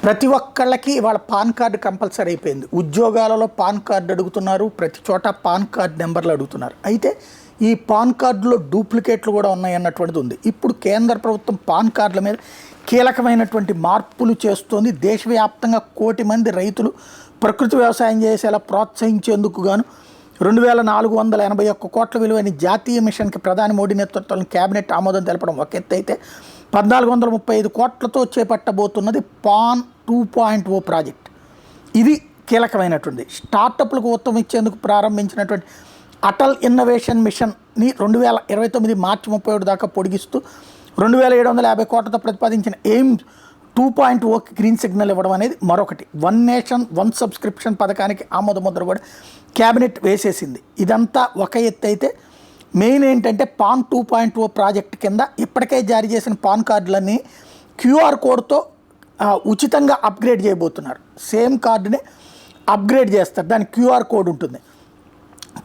ప్రతి ఒక్కళ్ళకి వాళ్ళ పాన్ కార్డు కంపల్సరీ అయిపోయింది. ఉద్యోగాలలో పాన్ కార్డు అడుగుతున్నారు, ప్రతి చోట పాన్ కార్డు నెంబర్లు అడుగుతున్నారు. అయితే ఈ పాన్ కార్డులో డూప్లికేట్లు కూడా ఉన్నాయన్నటువంటిది ఉంది. ఇప్పుడు కేంద్ర ప్రభుత్వం పాన్ కార్డుల మీద కీలకమైనటువంటి మార్పులు చేస్తోంది. దేశవ్యాప్తంగా 1 కోటి మంది రైతులు ప్రకృతి వ్యవసాయం చేసేలా ప్రోత్సహించేందుకు గాను 2481 కోట్ల విలువైన జాతీయ మిషన్కి ప్రధాని మోడీ నేతృత్వంలో కేబినెట్ ఆమోదం తెలపడం ఒక ఎత్తు అయితే 1435 కోట్లతో చేపట్టబోతున్నది పాన్ 2.0 ప్రాజెక్ట్. ఇది కీలకమైనటువంటి స్టార్టప్లకు ఊతం ఇచ్చేందుకు ప్రారంభించినటువంటి అటల్ ఇన్నోవేషన్ మిషన్ని 2029 మార్చి 31 దాకా పొడిగిస్తూ 2750 కోట్లతో ప్రతిపాదించిన ఎయిమ్స్ 2.0కి గ్రీన్ సిగ్నల్ ఇవ్వడం అనేది మరొకటి. 1 నేషన్ 1 సబ్స్క్రిప్షన్ పథకానికి ఆమోద ముద్ర కూడా క్యాబినెట్ వేసేసింది. ఇదంతా ఒక ఎత్తు అయితే మెయిన్ ఏంటంటే పాన్ 2.0 ప్రాజెక్ట్ కింద ఇప్పటికే జారీ చేసిన పాన్ కార్డులన్నీ క్యూఆర్ కోడ్తో ఉచితంగా అప్గ్రేడ్ చేయబోతున్నారు. సేమ్ కార్డుని అప్గ్రేడ్ చేస్తారు, దానికి క్యూఆర్ కోడ్ ఉంటుంది.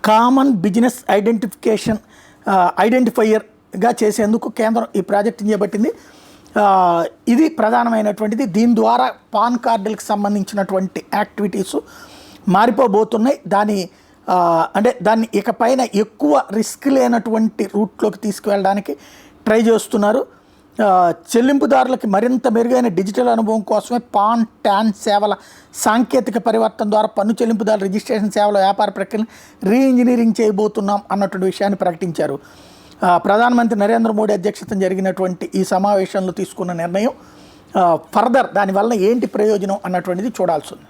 కామన్ బిజినెస్ ఐడెంటిఫైయర్గా చేసేందుకు కేంద్రం ఈ ప్రాజెక్టుని చేపట్టింది. ఇది ప్రధానమైనటువంటిది. దీని ద్వారా పాన్ కార్డులకు సంబంధించినటువంటి యాక్టివిటీస్ మారిపోబోతున్నాయి. దాన్ని ఇకపైన ఎక్కువ రిస్క్ లేనటువంటి రూట్లోకి తీసుకువెళ్ళడానికి ట్రై చేస్తున్నారు. చెల్లింపుదారులకి మరింత మెరుగైన డిజిటల్ అనుభవం కోసమే పాన్ ట్యాన్ సేవల సాంకేతిక పరివర్తన ద్వారా పన్ను చెల్లింపుదారుల రిజిస్ట్రేషన్ సేవల వ్యాపార ప్రక్రియను రీఇంజనీరింగ్ చేయబోతున్నాం అన్నటువంటి విషయాన్ని ప్రకటించారు. ప్రధానమంత్రి నరేంద్ర మోడీ అధ్యక్షతన జరిగినటువంటి ఈ సమావేశంలో తీసుకున్న నిర్ణయం ఫర్దర్ దానివల్ల ఏంటి ప్రయోజనం అన్నటువంటిది చూడాల్సి ఉంది.